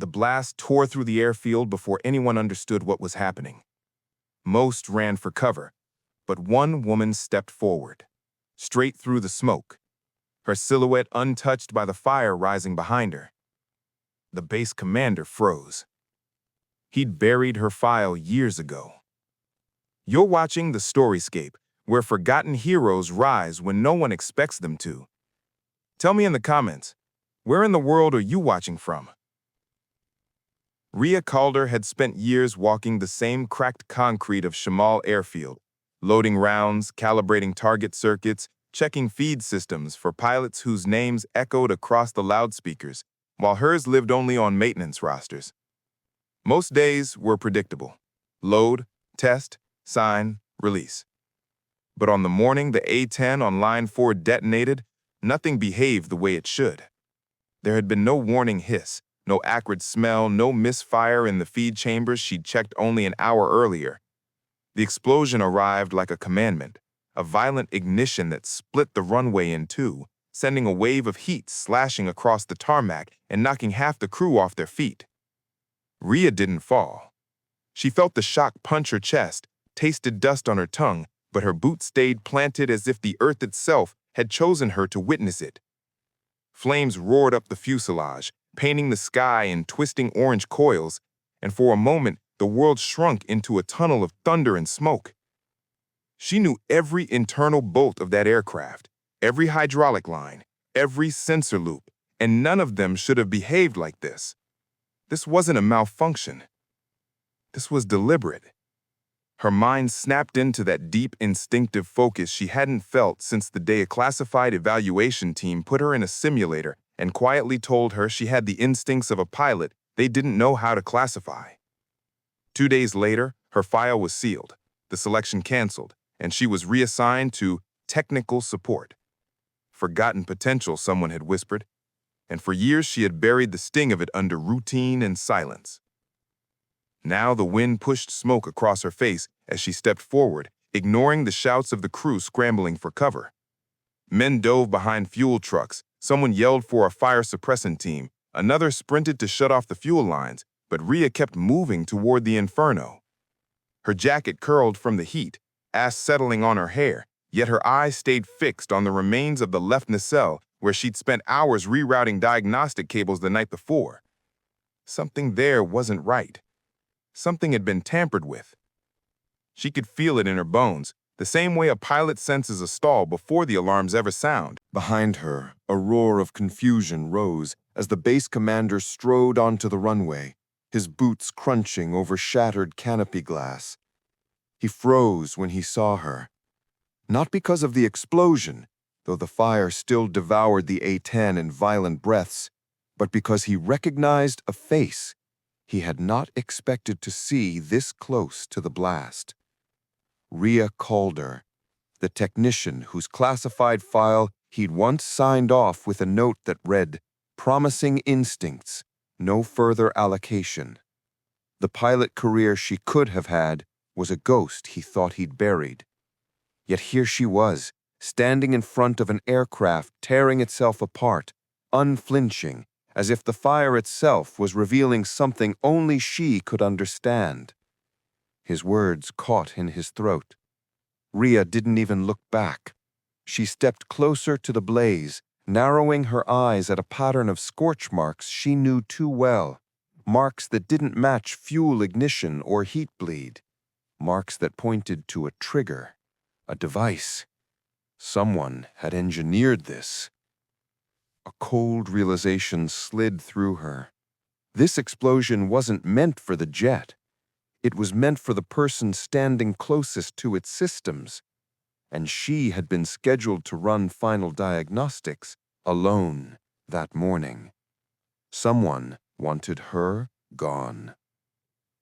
The blast tore through the airfield before anyone understood what was happening. Most ran for cover, but one woman stepped forward, straight through the smoke, her silhouette untouched by the fire rising behind her. The base commander froze. He'd buried her file years ago. You're watching The Storyscape, where forgotten heroes rise when no one expects them to. Tell me in the comments, where in the world are you watching from? Rhea Calder had spent years walking the same cracked concrete of Shamal Airfield, loading rounds, calibrating target circuits, checking feed systems for pilots whose names echoed across the loudspeakers, while hers lived only on maintenance rosters. Most days were predictable. Load, test, sign, release. But on the morning the A-10 on Line 4 detonated, nothing behaved the way it should. There had been no warning hiss, no acrid smell, no misfire in the feed chambers she'd checked only an hour earlier. The explosion arrived like a commandment, a violent ignition that split the runway in two, sending a wave of heat slashing across the tarmac and knocking half the crew off their feet. Rhea didn't fall. She felt the shock punch her chest, tasted dust on her tongue, but her boot stayed planted as if the earth itself had chosen her to witness it. Flames roared up the fuselage, painting the sky in twisting orange coils, and for a moment the world shrunk into a tunnel of thunder and smoke. She knew every internal bolt of that aircraft, every hydraulic line, every sensor loop, and none of them should have behaved like this. This wasn't a malfunction. This was deliberate. Her mind snapped into that deep, instinctive focus she hadn't felt since the day a classified evaluation team put her in a simulator and quietly told her she had the instincts of a pilot they didn't know how to classify. 2 days later, her file was sealed, the selection canceled, and she was reassigned to technical support. Forgotten potential, someone had whispered, and for years she had buried the sting of it under routine and silence. Now the wind pushed smoke across her face as she stepped forward, ignoring the shouts of the crew scrambling for cover. Men dove behind fuel trucks, someone yelled for a fire suppressant team, another sprinted to shut off the fuel lines, but Rhea kept moving toward the inferno. Her jacket curled from the heat, ash settling on her hair, yet her eyes stayed fixed on the remains of the left nacelle where she'd spent hours rerouting diagnostic cables the night before. Something there wasn't right. Something had been tampered with. She could feel it in her bones, the same way a pilot senses a stall before the alarms ever sound. Behind her, a roar of confusion rose as the base commander strode onto the runway, his boots crunching over shattered canopy glass. He froze when he saw her. Not because of the explosion, though the fire still devoured the A-10 in violent breaths, but because he recognized a face he had not expected to see this close to the blast. Rhea Calder, the technician whose classified file he'd once signed off with a note that read, "Promising instincts, no further allocation." The pilot career she could have had was a ghost he thought he'd buried. Yet here she was, standing in front of an aircraft tearing itself apart, unflinching, as if the fire itself was revealing something only she could understand. His words caught in his throat. Rhea didn't even look back. She stepped closer to the blaze, narrowing her eyes at a pattern of scorch marks she knew too well, marks that didn't match fuel ignition or heat bleed, marks that pointed to a trigger, a device. Someone had engineered this. A cold realization slid through her. This explosion wasn't meant for the jet. It was meant for the person standing closest to its systems, and she had been scheduled to run final diagnostics alone that morning. Someone wanted her gone.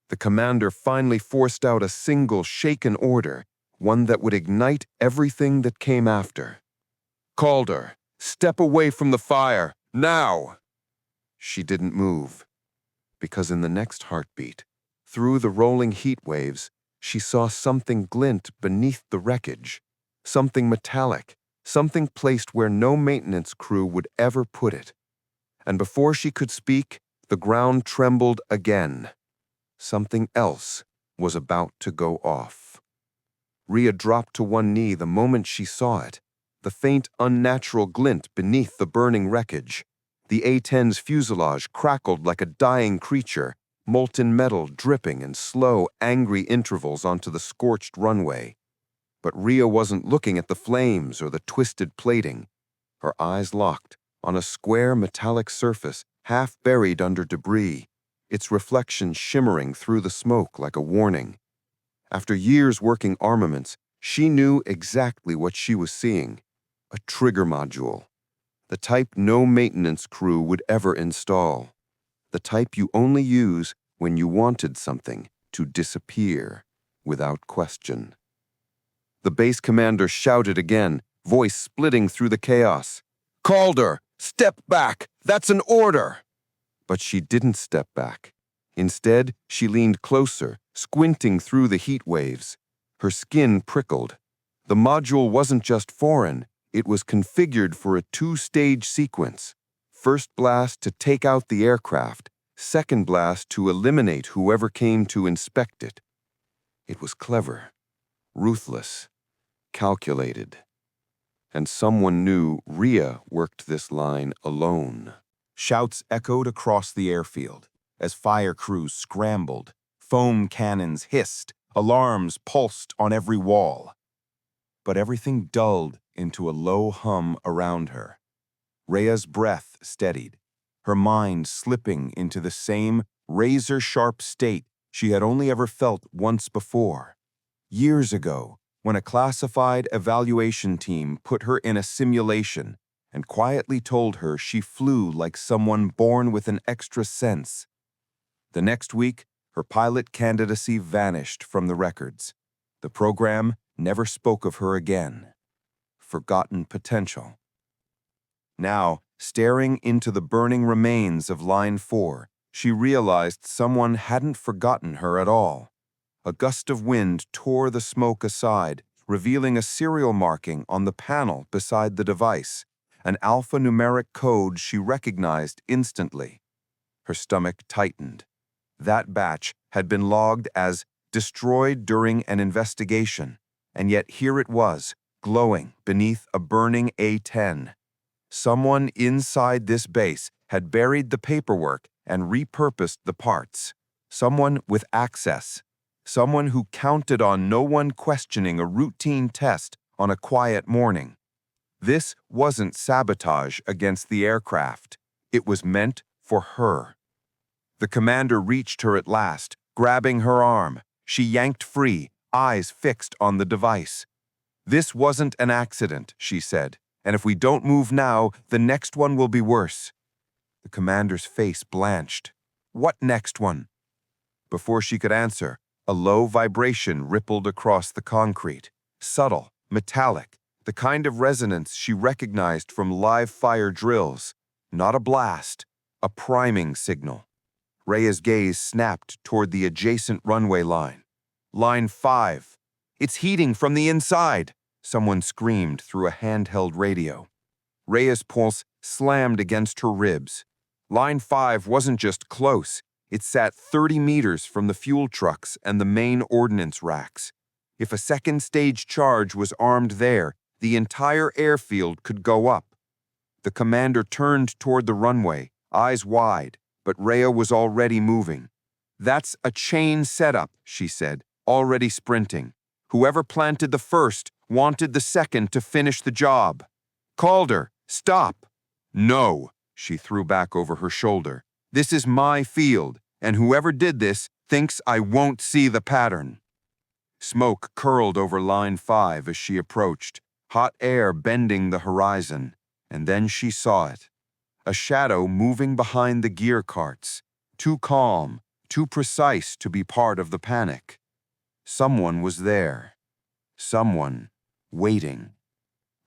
The commander finally forced out a single shaken order, one that would ignite everything that came after. "Calder, step away from the fire, now!" She didn't move, because in the next heartbeat, through the rolling heat waves, she saw something glint beneath the wreckage, something metallic, something placed where no maintenance crew would ever put it. And before she could speak, The ground trembled again. Something else was about to go off. Rhea dropped to one knee the moment she saw it, the faint, unnatural glint beneath the burning wreckage. The A-10's fuselage crackled like a dying creature, molten metal dripping in slow, angry intervals onto the scorched runway. But Rhea wasn't looking at the flames or the twisted plating. Her eyes locked on a square metallic surface half buried under debris, its reflection shimmering through the smoke like a warning. After years working armaments, she knew exactly what she was seeing: a trigger module. The type no maintenance crew would ever install. The type you only use when you wanted something to disappear without question. The base commander shouted again, voice splitting through the chaos. "Calder, step back! That's an order!" But she didn't step back. Instead, she leaned closer, squinting through the heat waves. Her skin prickled. The module wasn't just foreign, it was configured for a two-stage sequence. First blast to take out the aircraft, second blast to eliminate whoever came to inspect it. It was clever, ruthless, calculated. And someone knew Rhea worked this line alone. Shouts echoed across the airfield as fire crews scrambled, foam cannons hissed, alarms pulsed on every wall. But everything dulled into a low hum around her. Rhea's breath steadied, her mind slipping into the same razor-sharp state she had only ever felt once before. Years ago, when a classified evaluation team put her in a simulation and quietly told her she flew like someone born with an extra sense. The next week, her pilot candidacy vanished from the records. The program never spoke of her again. Forgotten potential. Now, staring into the burning remains of Line 4, she realized someone hadn't forgotten her at all. A gust of wind tore the smoke aside, revealing a serial marking on the panel beside the device, an alphanumeric code she recognized instantly. Her stomach tightened. That batch had been logged as destroyed during an investigation, and yet here it was, glowing beneath a burning A-10. Someone inside this base had buried the paperwork and repurposed the parts. Someone with access. Someone who counted on no one questioning a routine test on a quiet morning. This wasn't sabotage against the aircraft. It was meant for her. The commander reached her at last, grabbing her arm. She yanked free, eyes fixed on the device. "This wasn't an accident," she said, "and if we don't move now, the next one will be worse." The commander's face blanched. "What next one?" Before she could answer, a low vibration rippled across the concrete. Subtle, metallic, the kind of resonance she recognized from live fire drills. Not a blast, a priming signal. Rhea's gaze snapped toward the adjacent runway line. "Line 5. It's heating from the inside," someone screamed through a handheld radio. Rhea's pulse slammed against her ribs. Line 5 wasn't just close. It sat 30 meters from the fuel trucks and the main ordnance racks. If a second-stage charge was armed there, the entire airfield could go up. The commander turned toward the runway, eyes wide, but Rhea was already moving. "That's a chain setup," she said, already sprinting. "Whoever planted the first wanted the second to finish the job. Calder, stop!" "No," she threw back over her shoulder. "This is my field, and whoever did this thinks I won't see the pattern." Smoke curled over Line 5 as she approached, hot air bending the horizon, and then she saw it. A shadow moving behind the gear carts, too calm, too precise to be part of the panic. Someone was there. Someone waiting.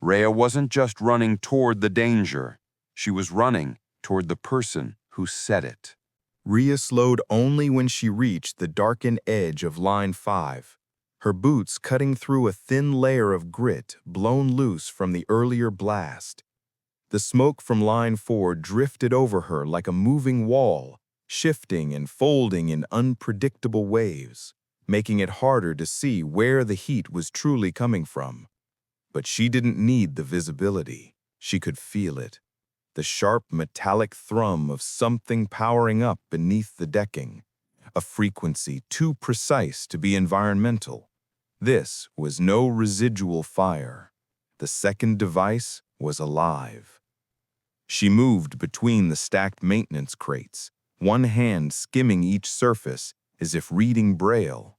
Rhea wasn't just running toward the danger. She was running toward the person who said it. Rhea slowed only when she reached the darkened edge of Line 5, her boots cutting through a thin layer of grit blown loose from the earlier blast. The smoke from Line 4 drifted over her like a moving wall, shifting and folding in unpredictable waves, making it harder to see where the heat was truly coming from. But she didn't need the visibility. She could feel it. The sharp metallic thrum of something powering up beneath the decking, a frequency too precise to be environmental. This was no residual fire. The second device was alive. She moved between the stacked maintenance crates, one hand skimming each surface as if reading Braille.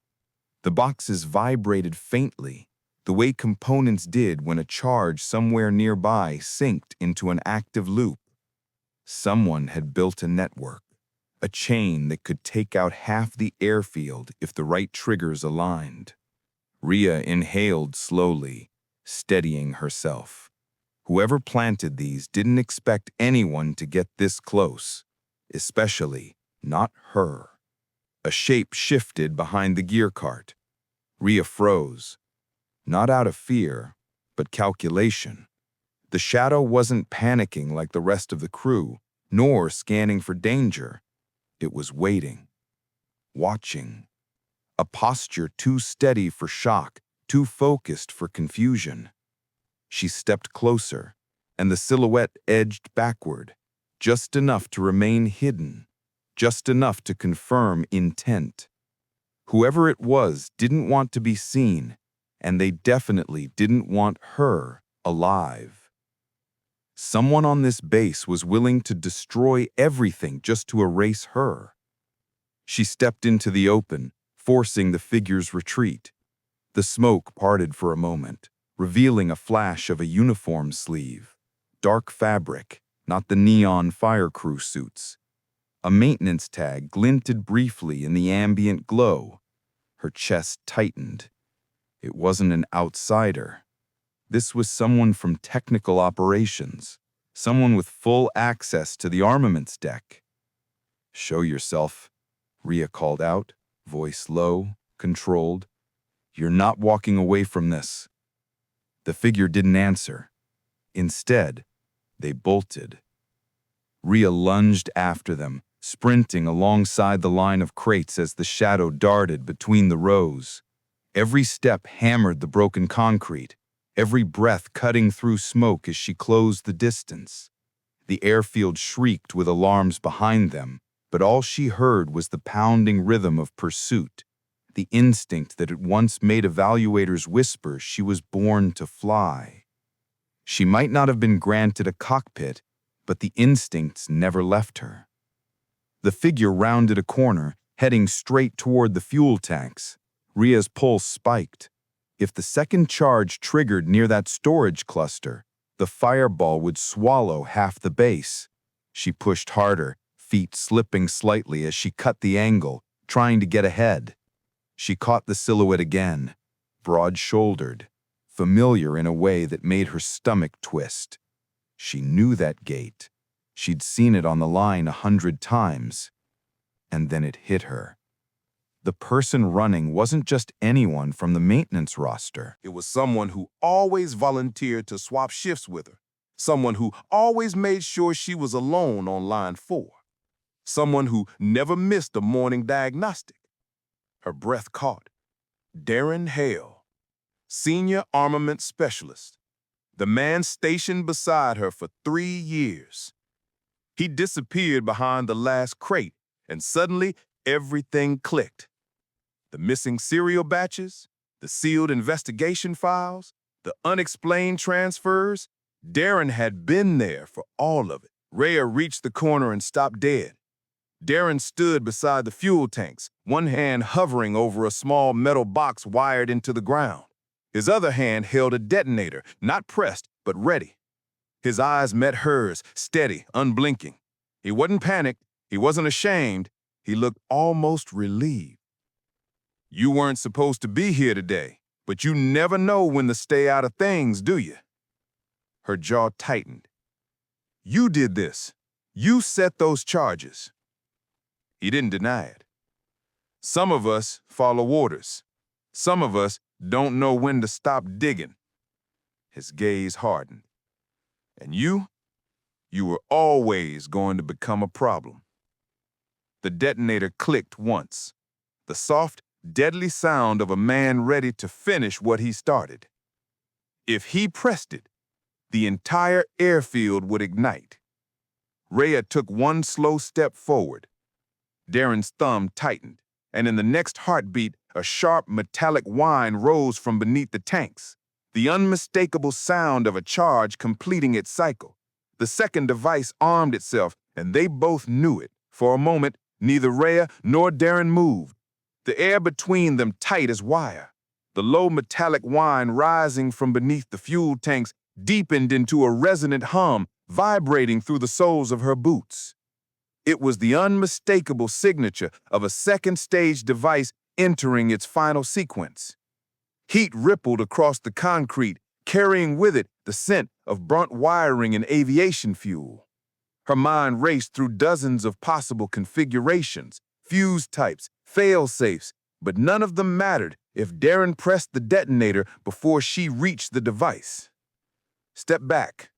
The boxes vibrated faintly, the way components did when a charge somewhere nearby synced into an active loop. Someone had built a network, a chain that could take out half the airfield if the right triggers aligned. Rhea inhaled slowly, steadying herself. Whoever planted these didn't expect anyone to get this close, especially not her. A shape shifted behind the gear cart. Rhea froze, not out of fear, but calculation. The shadow wasn't panicking like the rest of the crew, nor scanning for danger. It was waiting, watching. A posture too steady for shock, too focused for confusion. She stepped closer, and the silhouette edged backward, just enough to remain hidden, just enough to confirm intent. Whoever it was didn't want to be seen, and they definitely didn't want her alive. Someone on this base was willing to destroy everything just to erase her. She stepped into the open, forcing the figure's retreat. The smoke parted for a moment, revealing a flash of a uniform sleeve. Dark fabric, not the neon fire crew suits. A maintenance tag glinted briefly in the ambient glow. Her chest tightened. It wasn't an outsider. This was someone from technical operations, someone with full access to the armaments deck. "Show yourself," Rhea called out, voice low, controlled. "You're not walking away from this." The figure didn't answer. Instead, they bolted. Rhea lunged after them, sprinting alongside the line of crates as the shadow darted between the rows. Every step hammered the broken concrete, every breath cutting through smoke as she closed the distance. The airfield shrieked with alarms behind them, but all she heard was the pounding rhythm of pursuit, the instinct that at once made evaluators whisper she was born to fly. She might not have been granted a cockpit, but the instincts never left her. The figure rounded a corner, heading straight toward the fuel tanks. Rhea's pulse spiked. If the second charge triggered near that storage cluster, the fireball would swallow half the base. She pushed harder, feet slipping slightly as she cut the angle, trying to get ahead. She caught the silhouette again, broad-shouldered, familiar in a way that made her stomach twist. She knew that gait. She'd seen it on the line 100 times. And then it hit her. The person running wasn't just anyone from the maintenance roster. It was someone who always volunteered to swap shifts with her. Someone who always made sure she was alone on line 4. Someone who never missed a morning diagnostic. Her breath caught. Darren Hale, Senior Armaments Specialist. The man stationed beside her for 3 years. He disappeared behind the last crate, and suddenly everything clicked. The missing serial batches, the sealed investigation files, the unexplained transfers. Darren had been there for all of it. Rhea reached the corner and stopped dead. Darren stood beside the fuel tanks, one hand hovering over a small metal box wired into the ground. His other hand held a detonator, not pressed, but ready. His eyes met hers, steady, unblinking. He wasn't panicked. He wasn't ashamed. He looked almost relieved. "You weren't supposed to be here today, but you never know when to stay out of things, do you?" Her jaw tightened. "You did this. You set those charges." He didn't deny it. "Some of us follow orders. Some of us don't know when to stop digging." His gaze hardened. "And you were always going to become a problem." The detonator clicked once. The soft, deadly sound of a man ready to finish what he started. If he pressed it, the entire airfield would ignite. Rhea took one slow step forward. Darren's thumb tightened, and in the next heartbeat, a sharp metallic whine rose from beneath the tanks, the unmistakable sound of a charge completing its cycle. The second device armed itself, and they both knew it. For a moment, neither Rhea nor Darren moved, the air between them tight as wire. The low metallic whine rising from beneath the fuel tanks deepened into a resonant hum, vibrating through the soles of her boots. It was the unmistakable signature of a second-stage device entering its final sequence. Heat rippled across the concrete, carrying with it the scent of burnt wiring and aviation fuel. Her mind raced through dozens of possible configurations, fuse types, fail-safes, but none of them mattered if Darren pressed the detonator before she reached the device. "Step back,"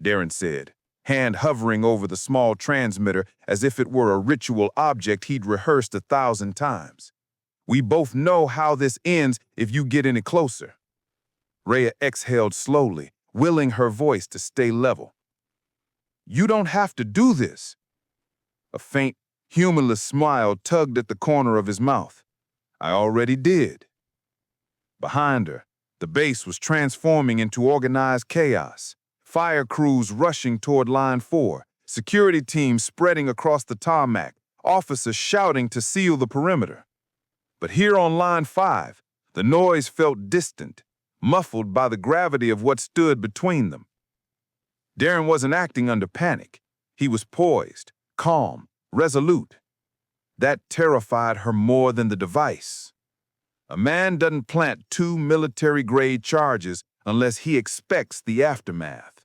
Darren said, hand hovering over the small transmitter as if it were a ritual object he'd rehearsed 1,000 times. "We both know how this ends if you get any closer." Rhea exhaled slowly, willing her voice to stay level. "You don't have to do this." A faint, humorless smile tugged at the corner of his mouth. "I already did." Behind her, the base was transforming into organized chaos. Fire crews rushing toward Line 4, security teams spreading across the tarmac, officers shouting to seal the perimeter. But here on Line 5, the noise felt distant, muffled by the gravity of what stood between them. Darren wasn't acting under panic. He was poised, calm, resolute. That terrified her more than the device. A man doesn't plant 2 military-grade charges unless he expects the aftermath.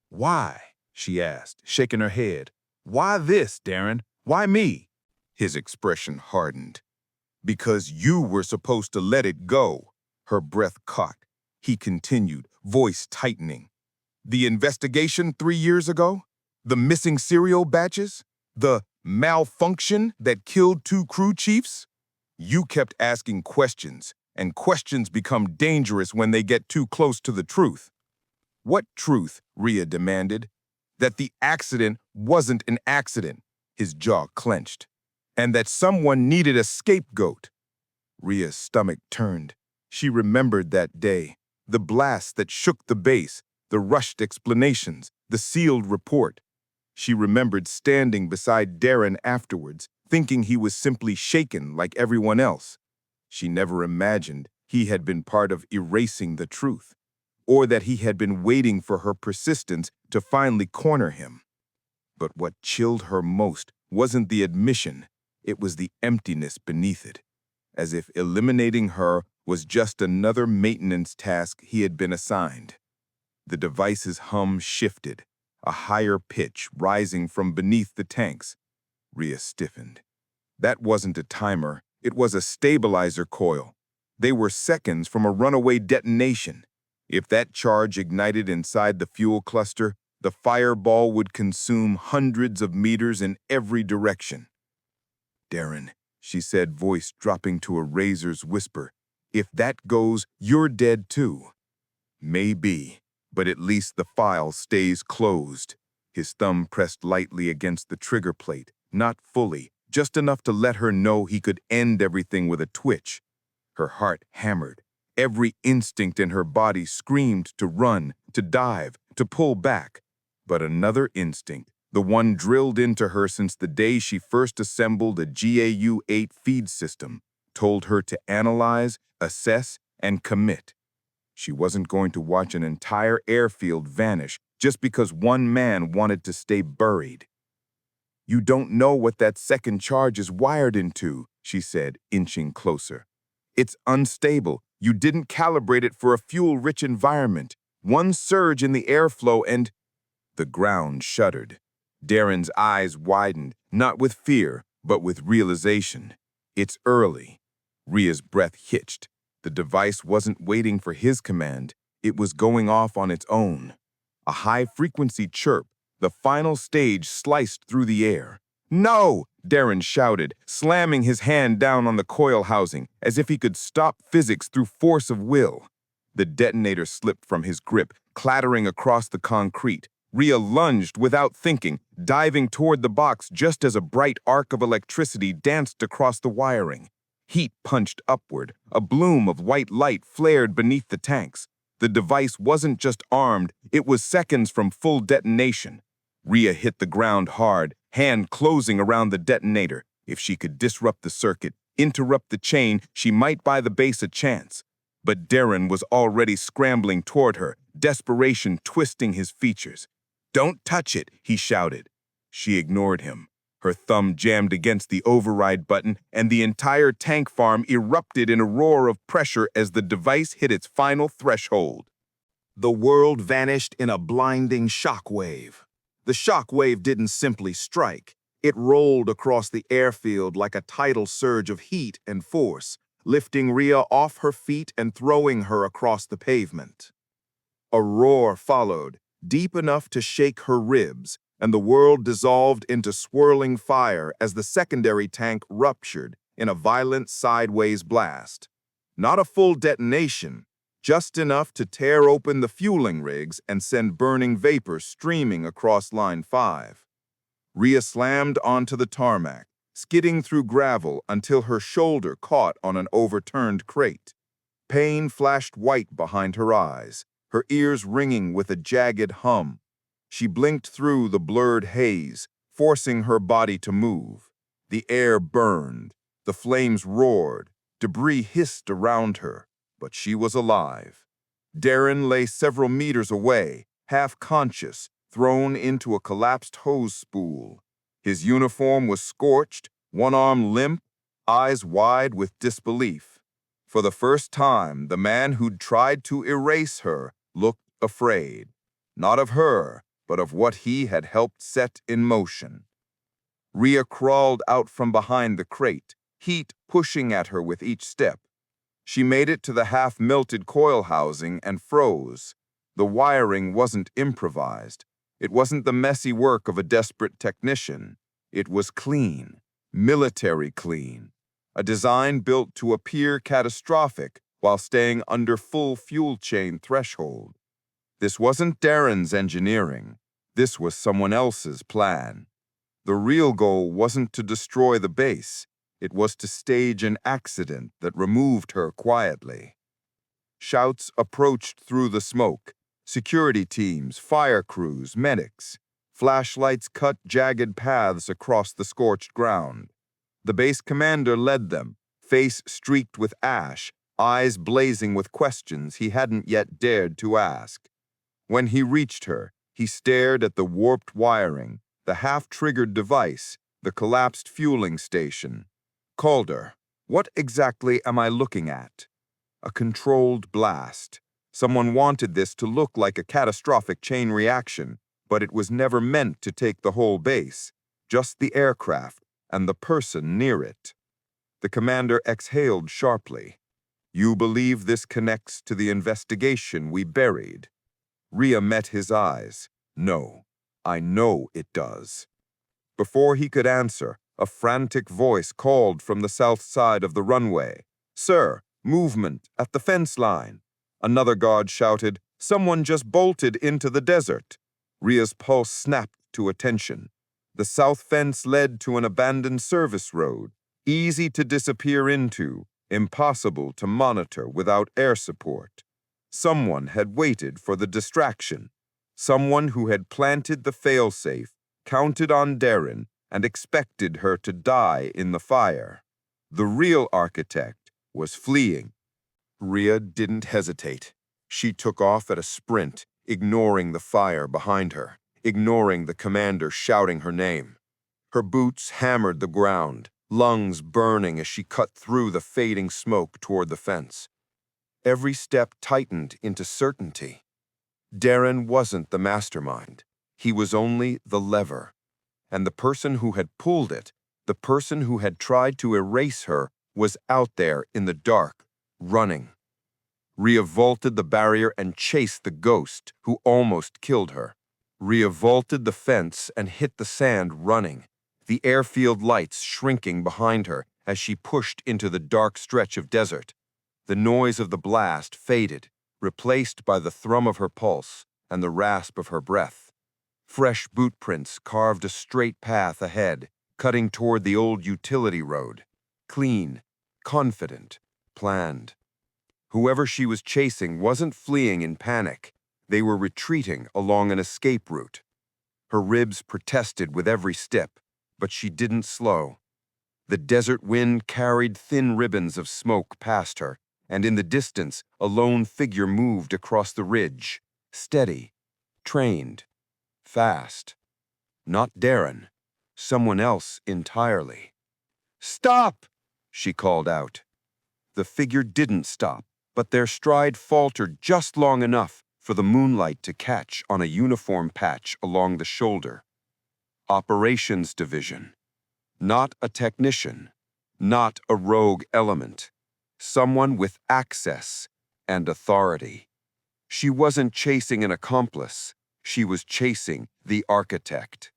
"Why?" she asked, shaking her head. "Why this, Darren? Why me?" His expression hardened. "Because you were supposed to let it go." Her breath caught. He continued, voice tightening. "The investigation 3 years ago? The missing serial batches? The malfunction that killed 2 crew chiefs? You kept asking questions, and questions become dangerous when they get too close to the truth." "What truth?" Rhea demanded. "That the accident wasn't an accident." His jaw clenched. "And that someone needed a scapegoat." Rhea's stomach turned. She remembered that day, the blast that shook the base, the rushed explanations, the sealed report. She remembered standing beside Darren afterwards, thinking he was simply shaken like everyone else. She never imagined he had been part of erasing the truth, or that he had been waiting for her persistence to finally corner him. But what chilled her most wasn't the admission, it was the emptiness beneath it, as if eliminating her was just another maintenance task he had been assigned. The device's hum shifted, a higher pitch rising from beneath the tanks. Rhea stiffened. That wasn't a timer, it was a stabilizer coil. They were seconds from a runaway detonation. If that charge ignited inside the fuel cluster, the fireball would consume hundreds of meters in every direction. "Darren," she said, voice dropping to a razor's whisper, "if that goes, you're dead too." "Maybe, but at least the file stays closed." His thumb pressed lightly against the trigger plate, not fully, just enough to let her know he could end everything with a twitch. Her heart hammered. Every instinct in her body screamed to run, to dive, to pull back. But another instinct, the one drilled into her since the day she first assembled a GAU-8 feed system, told her to analyze, assess, and commit. She wasn't going to watch an entire airfield vanish just because one man wanted to stay buried. "You don't know what that second charge is wired into," she said, inching closer. "It's unstable. You didn't calibrate it for a fuel-rich environment. One surge in the airflow and—" The ground shuddered. Darren's eyes widened, not with fear, but with realization. "It's early." Rhea's breath hitched. The device wasn't waiting for his command. It was going off on its own. A high-frequency chirp, the final stage sliced through the air. "No! Darren shouted, slamming his hand down on the coil housing as if he could stop physics through force of will. The detonator slipped from his grip, clattering across the concrete. Rhea lunged without thinking, diving toward the box just as a bright arc of electricity danced across the wiring. Heat punched upward. A bloom of white light flared beneath the tanks. The device wasn't just armed, it was seconds from full detonation. Rhea hit the ground hard, hand closing around the detonator. If she could disrupt the circuit, interrupt the chain, she might buy the base a chance. But Darren was already scrambling toward her, desperation twisting his features. "Don't touch it," he shouted. She ignored him. Her thumb jammed against the override button, and the entire tank farm erupted in a roar of pressure as the device hit its final threshold. The world vanished in a blinding shockwave. The shockwave didn't simply strike. It rolled across the airfield like a tidal surge of heat and force, lifting Rhea off her feet and throwing her across the pavement. A roar followed, deep enough to shake her ribs, and the world dissolved into swirling fire as the secondary tank ruptured in a violent sideways blast. Not a full detonation, just enough to tear open the fueling rigs and send burning vapor streaming across Line 5. Rhea slammed onto the tarmac, skidding through gravel until her shoulder caught on an overturned crate. Pain flashed white behind her eyes, her ears ringing with a jagged hum. She blinked through the blurred haze, forcing her body to move. The air burned, the flames roared, debris hissed around her, but she was alive. Darren lay several meters away, half conscious, thrown into a collapsed hose spool. His uniform was scorched, one arm limp, eyes wide with disbelief. For the first time, the man who'd tried to erase her looked afraid. Not of her, but of what he had helped set in motion. Rhea crawled out from behind the crate, heat pushing at her with each step. She made it to the half-melted coil housing and froze. The wiring wasn't improvised. It wasn't the messy work of a desperate technician. It was clean, military clean. A design built to appear catastrophic while staying under full fuel chain threshold. This wasn't Darren's engineering. This was someone else's plan. The real goal wasn't to destroy the base. It was to stage an accident that removed her quietly. Shouts approached through the smoke. Security teams, fire crews, medics. Flashlights cut jagged paths across the scorched ground. The base commander led them, face streaked with ash, eyes blazing with questions he hadn't yet dared to ask. When he reached her, he stared at the warped wiring, the half-triggered device, the collapsed fueling station. "Calder, what exactly am I looking at?" A controlled blast. Someone wanted this to look like a catastrophic chain reaction, but it was never meant to take the whole base, just the aircraft and the person near it. The commander exhaled sharply. "You believe this connects to the investigation we buried?" Rhea met his eyes. "No, I know it does." Before he could answer, a frantic voice called from the south side of the runway. "Sir, movement at the fence line." Another guard shouted, "Someone just bolted into the desert." Rhea's pulse snapped to attention. The south fence led to an abandoned service road, easy to disappear into, impossible to monitor without air support. Someone had waited for the distraction. Someone who had planted the failsafe, counted on Darren, and expected her to die in the fire. The real architect was fleeing. Rhea didn't hesitate. She took off at a sprint, ignoring the fire behind her, ignoring the commander shouting her name. Her boots hammered the ground, lungs burning as she cut through the fading smoke toward the fence. Every step tightened into certainty. Darren wasn't the mastermind. He was only the lever. And the person who had pulled it, the person who had tried to erase her, was out there in the dark, running. Rhea vaulted the barrier and chased the ghost who almost killed her. Rhea vaulted the fence and hit the sand running, the airfield lights shrinking behind her as she pushed into the dark stretch of desert. The noise of the blast faded, replaced by the thrum of her pulse and the rasp of her breath. Fresh boot prints carved a straight path ahead, cutting toward the old utility road. Clean, confident, planned. Whoever she was chasing wasn't fleeing in panic. They were retreating along an escape route. Her ribs protested with every step, but she didn't slow. The desert wind carried thin ribbons of smoke past her, and in the distance, a lone figure moved across the ridge, steady, trained, fast. Not Darren, someone else entirely. "Stop!" she called out. The figure didn't stop, but their stride faltered just long enough for the moonlight to catch on a uniform patch along the shoulder. Operations Division. Not a technician, not a rogue element. Someone with access and authority. She wasn't chasing an accomplice. She was chasing the architect.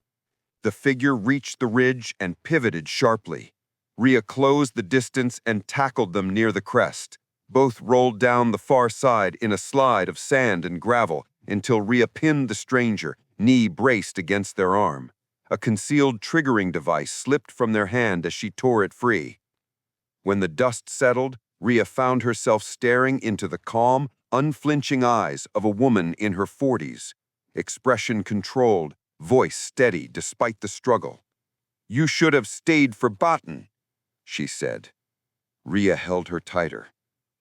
The figure reached the ridge and pivoted sharply. Rhea closed the distance and tackled them near the crest. Both rolled down the far side in a slide of sand and gravel until Rhea pinned the stranger, knee braced against their arm. A concealed triggering device slipped from their hand as she tore it free. When the dust settled, Rhea found herself staring into the calm, unflinching eyes of a woman in her 40s. Expression controlled, voice steady despite the struggle. "You should have stayed for Baton," she said. Rhea held her tighter.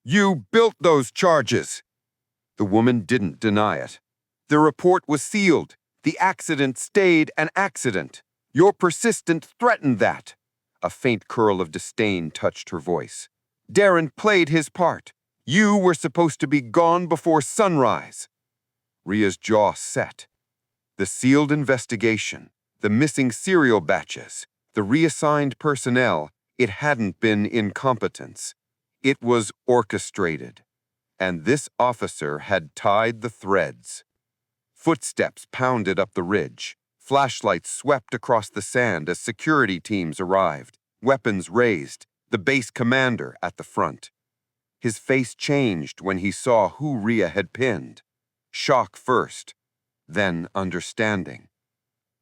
"You built those charges!" The woman didn't deny it. The report was sealed. The accident stayed an accident. Your persistence threatened that. A faint curl of disdain touched her voice. Darren played his part. You were supposed to be gone before sunrise. Rhea's jaw set. The sealed investigation, the missing serial batches, the reassigned personnel, it hadn't been incompetence. It was orchestrated. And this officer had tied the threads. Footsteps pounded up the ridge. Flashlights swept across the sand as security teams arrived, weapons raised, the base commander at the front. His face changed when he saw who Rhea had pinned. Shock first, then understanding.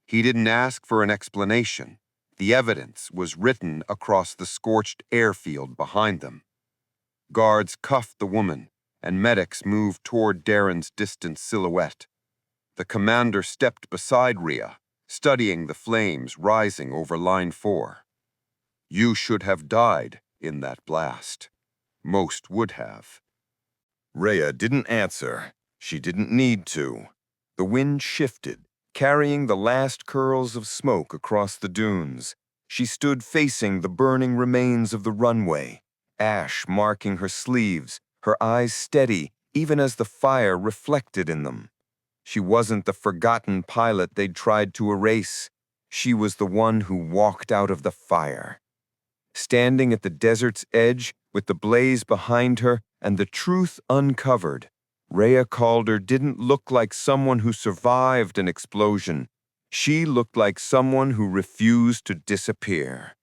He didn't ask for an explanation. The evidence was written across the scorched airfield behind them. Guards cuffed the woman, and medics moved toward Darren's distant silhouette. The commander stepped beside Rhea, studying the flames rising over Line 4. You should have died in that blast. Most would have. Rhea didn't answer. She didn't need to. The wind shifted, carrying the last curls of smoke across the dunes. She stood facing the burning remains of the runway, ash marking her sleeves, her eyes steady even as the fire reflected in them. She wasn't the forgotten pilot they'd tried to erase. She was the one who walked out of the fire. Standing at the desert's edge, with the blaze behind her and the truth uncovered, Rhea Calder didn't look like someone who survived an explosion. She looked like someone who refused to disappear.